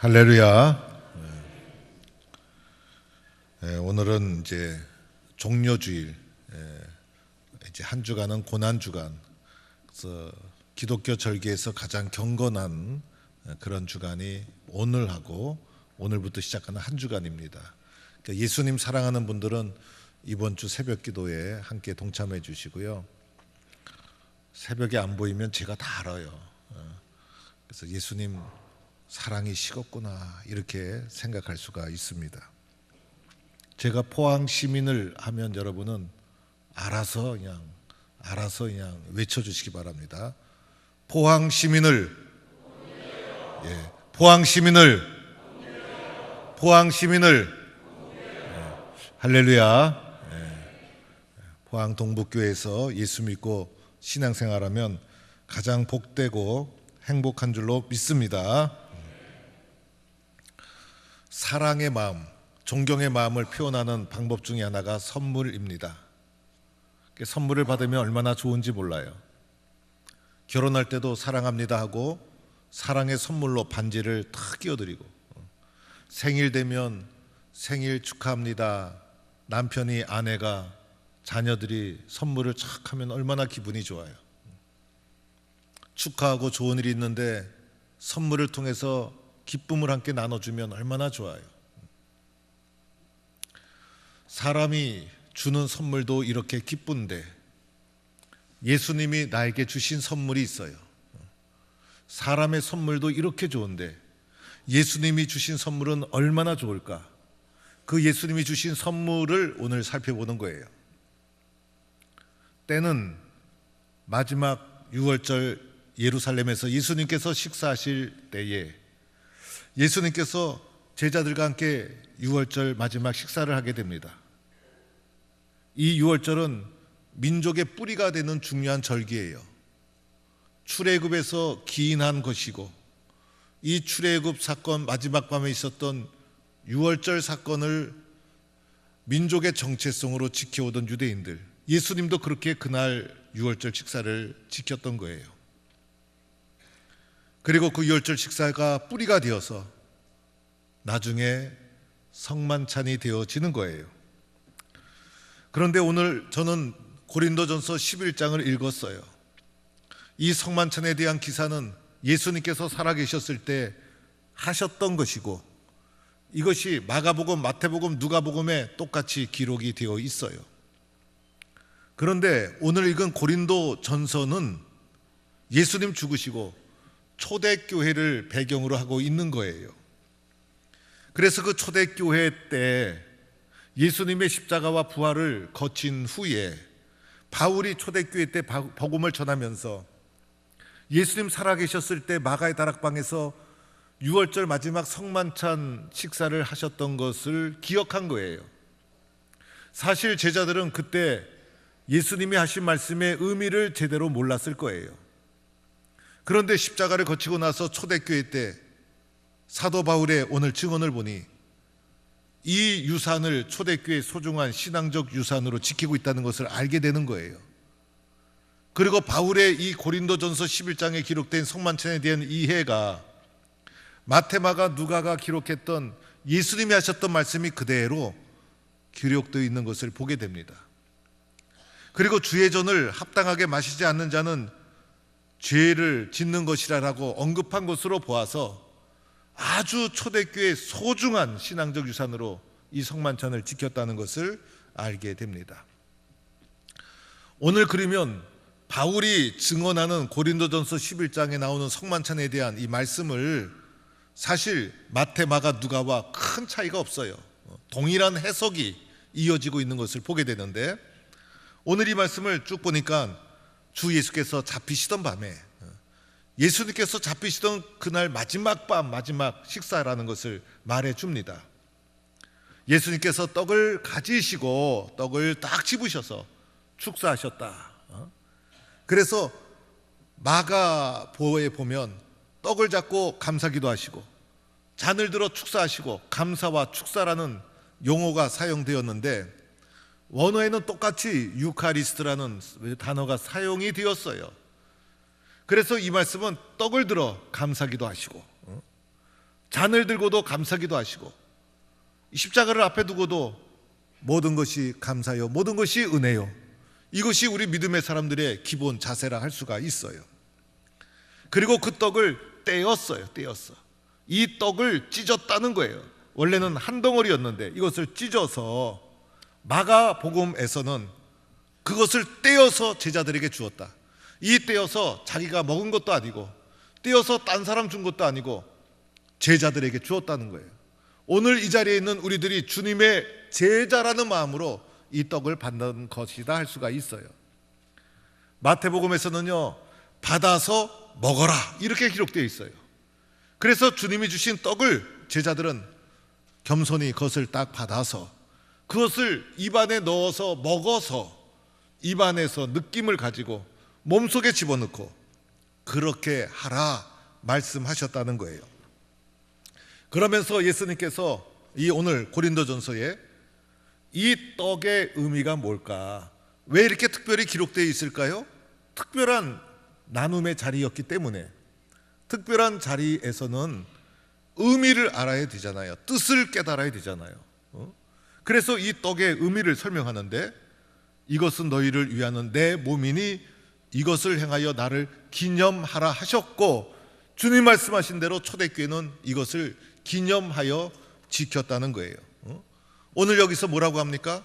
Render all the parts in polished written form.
할렐루야. 오늘은 이제 종료주일, 이제 한 주간은 고난 주간. 그래서 기독교 절기에서 가장 경건한 그런 주간이 오늘하고 오늘부터 시작하는 한 주간입니다. 그러니까 예수님 사랑하는 분들은 이번 주 새벽 기도에 함께 동참해 주시고요. 새벽에 안 보이면 제가 다 알아요. 그래서 예수님 사랑이 식었구나 이렇게 생각할 수가 있습니다. 제가 포항 시민을 하면 여러분은 알아서 그냥 외쳐주시기 바랍니다. 포항 시민을, 포항 시민을, 포항 시민을. 할렐루야. 포항 동북교회에서 예수 믿고 신앙생활하면 가장 복되고 행복한 줄로 믿습니다. 사랑의 마음, 존경의 마음을 표현하는 방법 중에 하나가 선물입니다. 선물을 받으면 얼마나 좋은지 몰라요. 결혼할 때도 사랑합니다 하고 사랑의 선물로 반지를 탁 끼워드리고, 생일 되면 생일 축하합니다, 남편이 아내가 자녀들이 선물을 착 하면 얼마나 기분이 좋아요. 축하하고 좋은 일이 있는데 선물을 통해서 기쁨을 함께 나눠주면 얼마나 좋아요. 사람이 주는 선물도 이렇게 기쁜데 예수님이 나에게 주신 선물이 있어요. 사람의 선물도 이렇게 좋은데 예수님이 주신 선물은 얼마나 좋을까? 그 예수님이 주신 선물을 오늘 살펴보는 거예요. 때는 마지막 유월절 예루살렘에서 예수님께서 식사하실 때에 예수님께서 제자들과 함께 유월절 마지막 식사를 하게 됩니다. 이 유월절은 민족의 뿌리가 되는 중요한 절기예요. 출애굽에서 기인한 것이고, 이 출애굽 사건 마지막 밤에 있었던 유월절 사건을 민족의 정체성으로 지켜오던 유대인들, 예수님도 그렇게 그날 유월절 식사를 지켰던 거예요. 그리고 그 유월절 식사가 뿌리가 되어서 나중에 성만찬이 되어지는 거예요. 그런데 오늘 저는 고린도전서 11장을 읽었어요. 이 성만찬에 대한 기사는 예수님께서 살아계셨을 때 하셨던 것이고, 이것이 마가복음, 마태복음, 누가복음에 똑같이 기록이 되어 있어요. 그런데 오늘 읽은 고린도전서는 예수님 죽으시고 초대교회를 배경으로 하고 있는 거예요. 그래서 그 초대교회 때 예수님의 십자가와 부활을 거친 후에 바울이 초대교회 때 복음을 전하면서 예수님 살아계셨을 때 마가의 다락방에서 유월절 마지막 성만찬 식사를 하셨던 것을 기억한 거예요. 사실 제자들은 그때 예수님이 하신 말씀의 의미를 제대로 몰랐을 거예요. 그런데 십자가를 거치고 나서 초대교회 때 사도 바울의 오늘 증언을 보니 이 유산을 초대교회의 소중한 신앙적 유산으로 지키고 있다는 것을 알게 되는 거예요. 그리고 바울의 이 고린도전서 11장에 기록된 성만찬에 대한 이해가 마태, 마가, 누가가 기록했던 예수님이 하셨던 말씀이 그대로 기록되어 있는 것을 보게 됩니다. 그리고 주의 전을 합당하게 마시지 않는 자는 죄를 짓는 것이라고 언급한 것으로 보아서 아주 초대교회의 소중한 신앙적 유산으로 이 성만찬을 지켰다는 것을 알게 됩니다. 오늘 그러면 바울이 증언하는 고린도전서 11장에 나오는 성만찬에 대한 이 말씀을 사실 마태, 마가, 누가와 큰 차이가 없어요. 동일한 해석이 이어지고 있는 것을 보게 되는데, 오늘 이 말씀을 쭉 보니까 주 예수께서 잡히시던 밤에, 예수님께서 잡히시던 그날 마지막 밤, 마지막 식사라는 것을 말해 줍니다. 예수님께서 떡을 가지시고 떡을 딱 집으셔서 축사하셨다. 그래서 마가복음에 보면 떡을 잡고 감사기도 하시고 잔을 들어 축사하시고 감사와 축사라는 용어가 사용되었는데, 원어에는 똑같이 유카리스트라는 단어가 사용이 되었어요. 그래서 이 말씀은 떡을 들어 감사기도 하시고 잔을 들고도 감사기도 하시고, 십자가를 앞에 두고도 모든 것이 감사요, 모든 것이 은혜요. 이것이 우리 믿음의 사람들의 기본 자세라 할 수가 있어요. 그리고 그 떡을 떼었어요. 이 떡을 찢었다는 거예요. 원래는 한 덩어리였는데 이것을 찢어서 마가복음에서는 그것을 떼어서 제자들에게 주었다. 이 떼어서 자기가 먹은 것도 아니고, 떼어서 딴 사람 준 것도 아니고 제자들에게 주었다는 거예요. 오늘 이 자리에 있는 우리들이 주님의 제자라는 마음으로 이 떡을 받는 것이다 할 수가 있어요. 마태복음에서는요, 받아서 먹어라 이렇게 기록되어 있어요. 그래서 주님이 주신 떡을 제자들은 겸손히 그것을 딱 받아서 그것을 입안에 넣어서 먹어서 입안에서 느낌을 가지고 몸속에 집어넣고 그렇게 하라 말씀하셨다는 거예요. 그러면서 예수님께서 이 오늘 고린도전서에 이 떡의 의미가 뭘까? 왜 이렇게 특별히 기록되어 있을까요? 특별한 나눔의 자리였기 때문에, 특별한 자리에서는 의미를 알아야 되잖아요. 뜻을 깨달아야 되잖아요. 그래서 이 떡의 의미를 설명하는데, 이것은 너희를 위하는 내 몸이니 이것을 행하여 나를 기념하라 하셨고, 주님 말씀하신 대로 초대교회는 이것을 기념하여 지켰다는 거예요. 오늘 여기서 뭐라고 합니까?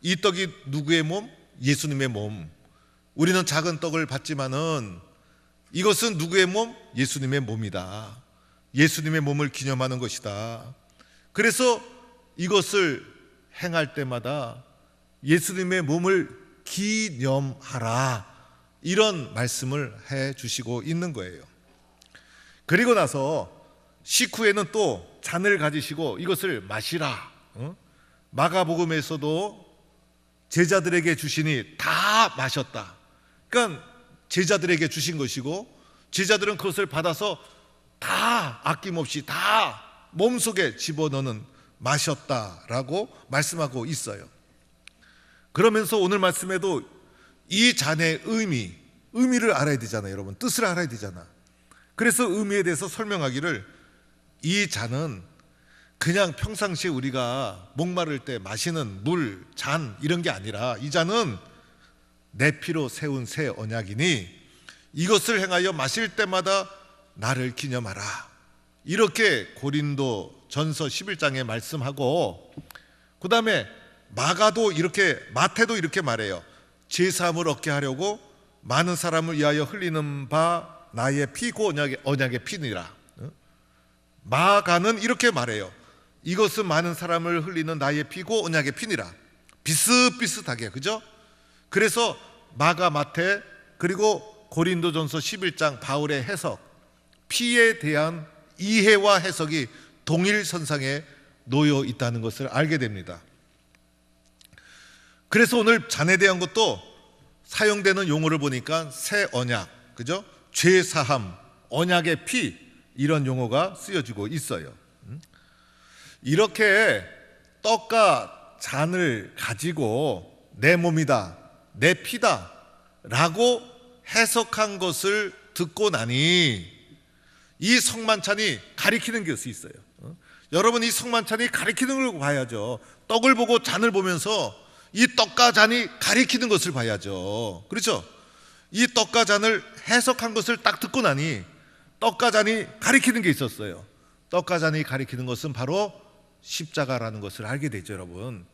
이 떡이 누구의 몸? 예수님의 몸. 우리는 작은 떡을 받지만은 이것은 누구의 몸? 예수님의 몸이다. 예수님의 몸을 기념하는 것이다. 그래서 이것을 행할 때마다 예수님의 몸을 기념하라, 이런 말씀을 해 주시고 있는 거예요. 그리고 나서 식후에는 또 잔을 가지시고 이것을 마시라. 마가복음에서도 제자들에게 주시니 다 마셨다. 그러니까 제자들에게 주신 것이고, 제자들은 그것을 받아서 다 아낌없이 다 몸속에 집어넣는, 마셨다라고 말씀하고 있어요. 그러면서 오늘 말씀에도 이 잔의 의미를 알아야 되잖아요. 여러분, 뜻을 알아야 되잖아. 그래서 의미에 대해서 설명하기를, 이 잔은 그냥 평상시에 우리가 목마를 때 마시는 물, 잔 이런 게 아니라, 이 잔은 내 피로 세운 새 언약이니 이것을 행하여 마실 때마다 나를 기념하라, 이렇게 고린도 전서 11장에 말씀하고, 그 다음에 마태도 이렇게 말해요. 제사함을 얻게 하려고 많은 사람을 위하여 흘리는 바 나의 피, 고 언약의 피니라. 마가는 이렇게 말해요. 이것은 많은 사람을 흘리는 나의 피고 언약의 피니라. 비슷비슷하게, 그죠? 그래서 마가, 마태, 그리고 고린도전서 11장 바울의 해석, 피에 대한 이해와 해석이 동일선상에 놓여 있다는 것을 알게 됩니다. 그래서 오늘 잔에 대한 것도 사용되는 용어를 보니까 새 언약, 그죠? 죄사함, 언약의 피, 이런 용어가 쓰여지고 있어요. 이렇게 떡과 잔을 가지고 내 몸이다, 내 피다 라고 해석한 것을 듣고 나니 이 성만찬이 가리키는 것이 있어요. 여러분, 이 성만찬이 가리키는 걸 봐야죠. 떡을 보고 잔을 보면서 이 떡과 잔이 가리키는 것을 봐야죠. 그렇죠? 이 떡과 잔을 해석한 것을 딱 듣고 나니 떡과 잔이 가리키는 게 있었어요. 떡과 잔이 가리키는 것은 바로 십자가라는 것을 알게 되죠, 여러분.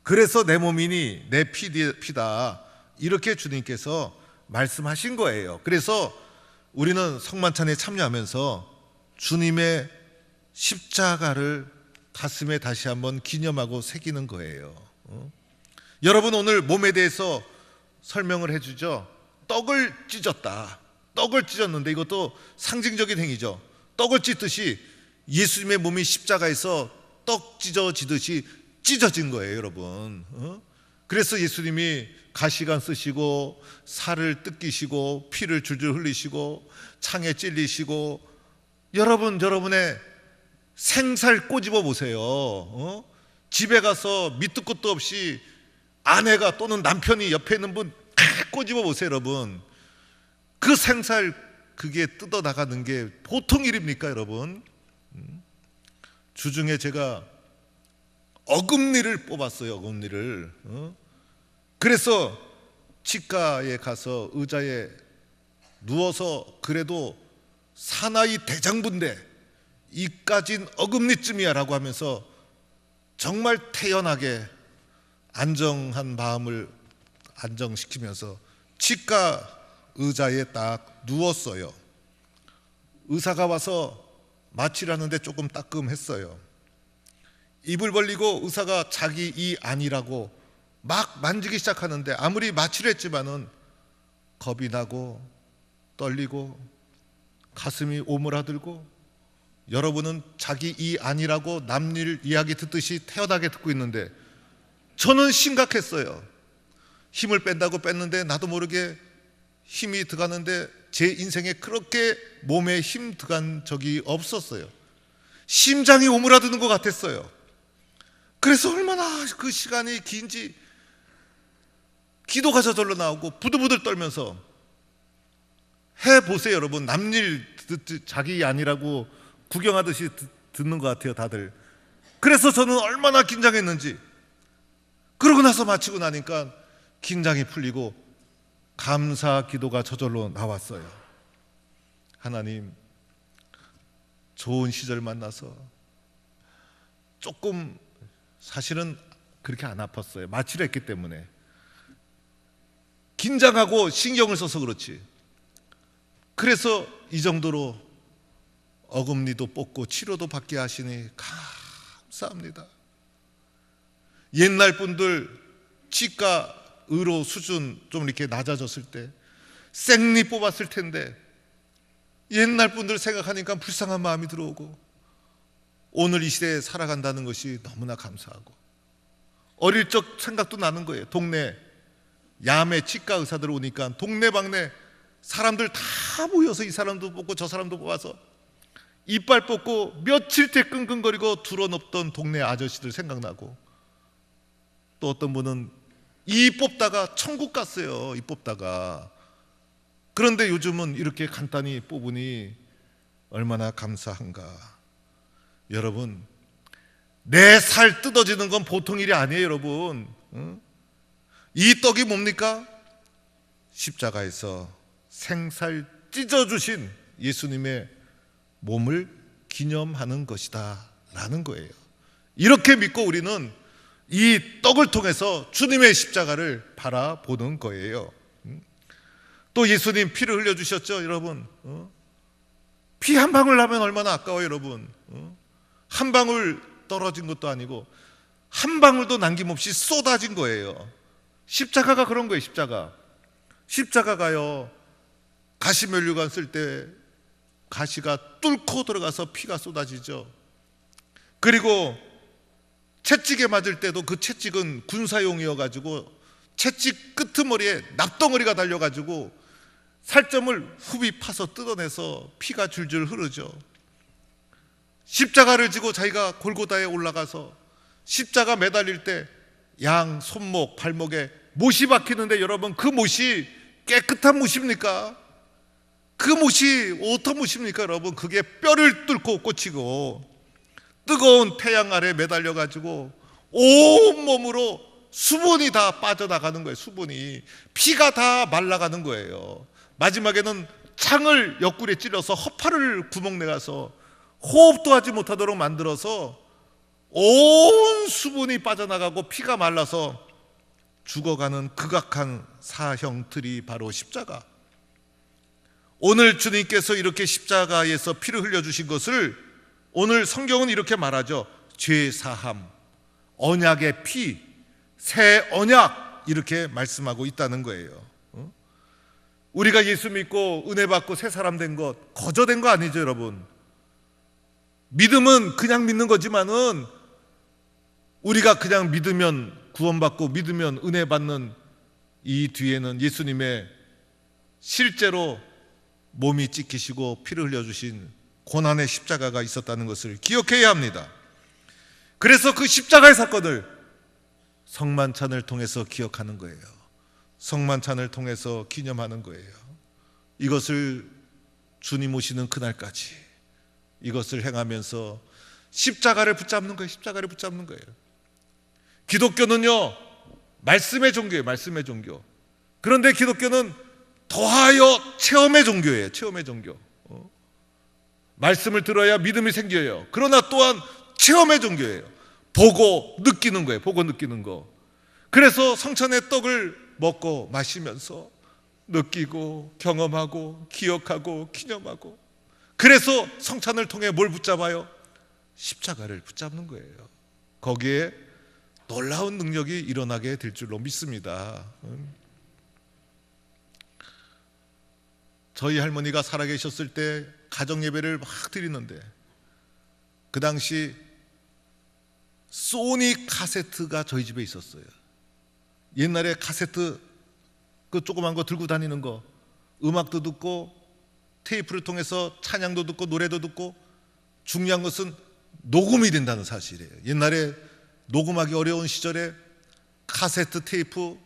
그래서 내 몸이니 내 피다, 이렇게 주님께서 말씀하신 거예요. 그래서 우리는 성만찬에 참여하면서 주님의 십자가를 가슴에 다시 한번 기념하고 새기는 거예요. 여러분, 오늘 몸에 대해서 설명을 해주죠. 떡을 찢었다. 떡을 찢었는데 이것도 상징적인 행위죠. 떡을 찢듯이 예수님의 몸이 십자가에서 떡 찢어지듯이 찢어진 거예요, 여러분. 그래서 예수님이 가시관 쓰시고 살을 뜯기시고 피를 줄줄 흘리시고 창에 찔리시고, 여러분의 생살 꼬집어 보세요. 집에 가서 밑도 끝도 없이 아내가 또는 남편이 옆에 있는 분 꼬집어 보세요, 여러분. 그 생살, 그게 뜯어 나가는 게 보통 일입니까, 여러분? 주중에 제가 어금니를 뽑았어요. 어금니를. 그래서 치과에 가서 의자에 누워서 그래도 사나이 대장부인데 이까진 어금니쯤이야 라고 하면서 정말 태연하게 안정한 마음을 안정시키면서 치과 의자에 딱 누웠어요. 의사가 와서 마취를 하는데 조금 따끔했어요. 입을 벌리고 의사가 자기 이 아니라고 막 만지기 시작하는데 아무리 마취를 했지만은 겁이 나고 떨리고 가슴이 오므라들고, 여러분은 자기 이 아니라고 남일 이야기 듣듯이 태연하게 듣고 있는데 저는 심각했어요. 힘을 뺀다고 뺐는데 나도 모르게 힘이 들어가는데 제 인생에 그렇게 몸에 힘 들어간 적이 없었어요. 심장이 오므라드는 것 같았어요. 그래서 얼마나 그 시간이 긴지 기도가 저절로 나오고 부들부들 떨면서 해보세요. 여러분, 남일 자기 아니라고 구경하듯이 듣는 것 같아요, 다들. 그래서 저는 얼마나 긴장했는지. 그러고 나서 마치고 나니까 긴장이 풀리고 감사 기도가 저절로 나왔어요. 하나님, 좋은 시절 만나서 조금, 사실은 그렇게 안 아팠어요. 마취를 했기 때문에. 긴장하고 신경을 써서 그렇지. 그래서 이 정도로 어금니도 뽑고 치료도 받게 하시니 감사합니다. 옛날 분들 치과 의료 수준 좀 이렇게 낮아졌을 때 생리 뽑았을 텐데 옛날 분들 생각하니까 불쌍한 마음이 들어오고, 오늘 이 시대에 살아간다는 것이 너무나 감사하고, 어릴 적 생각도 나는 거예요. 동네 야매 치과 의사들 오니까 동네방네 사람들 다 모여서 이 사람도 뽑고 저 사람도 뽑아서 이빨 뽑고 며칠째 끙끙거리고 두러눕던 동네 아저씨들 생각나고, 또 어떤 분은 이 뽑다가 천국 갔어요. 이 뽑다가. 그런데 요즘은 이렇게 간단히 뽑으니 얼마나 감사한가. 여러분, 내 살 뜯어지는 건 보통 일이 아니에요. 여러분, 이 떡이 뭡니까? 십자가에서 생살 찢어주신 예수님의 몸을 기념하는 것이다 라는 거예요. 이렇게 믿고 우리는 이 떡을 통해서 주님의 십자가를 바라보는 거예요. 또 예수님 피를 흘려주셨죠, 여러분. 피 한 방울 나면 얼마나 아까워요, 여러분. 한 방울 떨어진 것도 아니고 한 방울도 남김없이 쏟아진 거예요. 십자가가 그런 거예요. 십자가가요, 가시면류관 쓸 때 가시가 뚫고 들어가서 피가 쏟아지죠. 그리고 채찍에 맞을 때도 그 채찍은 군사용이어가지고 채찍 끄트머리에 납덩어리가 달려가지고 살점을 후비 파서 뜯어내서 피가 줄줄 흐르죠. 십자가를 지고 자기가 골고다에 올라가서 십자가 매달릴 때 양 손목 발목에 못이 박히는데, 여러분, 그 못이 깨끗한 못입니까? 그 못이 어떤 못입니까? 여러분, 그게 뼈를 뚫고 꽂히고 뜨거운 태양 아래 매달려가지고 온몸으로 수분이 다 빠져나가는 거예요. 수분이, 피가 다 말라가는 거예요. 마지막에는 창을 옆구리에 찔러서 허파를 구멍 내가서 호흡도 하지 못하도록 만들어서 온 수분이 빠져나가고 피가 말라서 죽어가는 극악한 사형틀이 바로 십자가. 오늘 주님께서 이렇게 십자가에서 피를 흘려주신 것을 오늘 성경은 이렇게 말하죠. 죄사함, 언약의 피, 새 언약, 이렇게 말씀하고 있다는 거예요. 우리가 예수 믿고 은혜 받고 새 사람 된 것 거저된 거 아니죠, 여러분. 믿음은 그냥 믿는 거지만은 우리가 그냥 믿으면 구원받고 믿으면 은혜 받는 이 뒤에는 예수님의 실제로 몸이 찢기시고 피를 흘려주신 고난의 십자가가 있었다는 것을 기억해야 합니다. 그래서 그 십자가의 사건을 성만찬을 통해서 기억하는 거예요. 성만찬을 통해서 기념하는 거예요. 이것을 주님 오시는 그날까지 이것을 행하면서 십자가를 붙잡는 거예요. 십자가를 붙잡는 거예요. 기독교는요, 말씀의 종교예요. 말씀의 종교. 그런데 기독교는 더하여 체험의 종교예요. 체험의 종교. 말씀을 들어야 믿음이 생겨요. 그러나 또한 체험의 종교예요. 보고 느끼는 거예요. 보고 느끼는 거. 그래서 성찬의 떡을 먹고 마시면서 느끼고 경험하고 기억하고 기념하고, 그래서 성찬을 통해 뭘 붙잡아요? 십자가를 붙잡는 거예요. 거기에 놀라운 능력이 일어나게 될 줄로 믿습니다. 저희 할머니가 살아계셨을 때 가정 예배를 막 드리는데, 그 당시 소니 카세트가 저희 집에 있었어요. 옛날에 카세트 그 조그만 거 들고 다니는 거, 음악도 듣고 테이프를 통해서 찬양도 듣고 노래도 듣고, 중요한 것은 녹음이 된다는 사실이에요. 옛날에 녹음하기 어려운 시절에 카세트 테이프,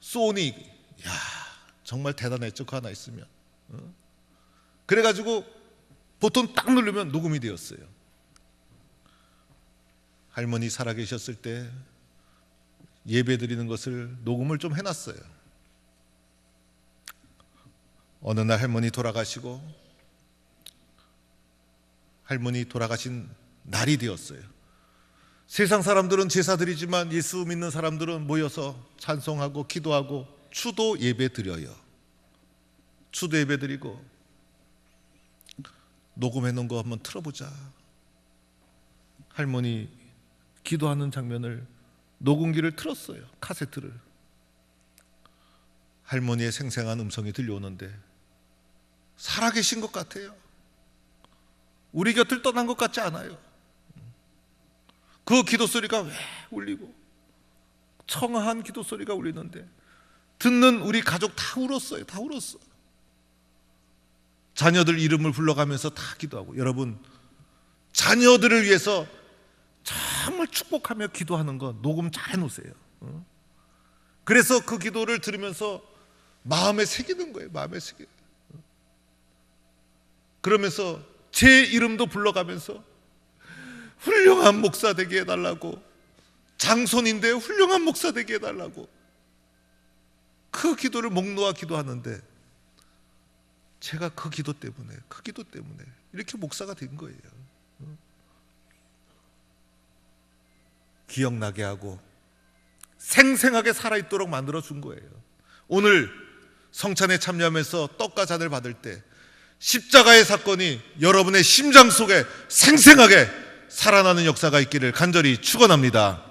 소니, 야, 정말 대단했죠. 그거 하나 있으면. 그래가지고 보통 딱 누르면 녹음이 되었어요. 할머니 살아계셨을 때 예배 드리는 것을 녹음을 좀 해놨어요. 어느 날 할머니 돌아가시고, 할머니 돌아가신 날이 되었어요. 세상 사람들은 제사 드리지만 예수 믿는 사람들은 모여서 찬송하고 기도하고 추도 예배 드려요. 추도 예배 드리고, 녹음해 놓은 거 한번 틀어보자. 할머니 기도하는 장면을 녹음기를 틀었어요. 카세트를. 할머니의 생생한 음성이 들려오는데 살아계신 것 같아요. 우리 곁을 떠난 것 같지 않아요. 그 기도 소리가 왜 울리고, 청아한 기도 소리가 울리는데 듣는 우리 가족 다 울었어요. 다 울었어. 자녀들 이름을 불러가면서 다 기도하고. 여러분, 자녀들을 위해서 정말 축복하며 기도하는 거 녹음 잘 해놓으세요. 그래서 그 기도를 들으면서 마음에 새기는 거예요. 마음에 새겨. 그러면서 제 이름도 불러가면서 훌륭한 목사 되게 해달라고, 장손인데 훌륭한 목사 되게 해달라고 그 기도를 목 놓아 기도하는데, 제가 그 기도 때문에 이렇게 목사가 된 거예요. 기억나게 하고 생생하게 살아있도록 만들어준 거예요. 오늘 성찬에 참여하면서 떡과 잔을 받을 때 십자가의 사건이 여러분의 심장 속에 생생하게 살아나는 역사가 있기를 간절히 축원합니다.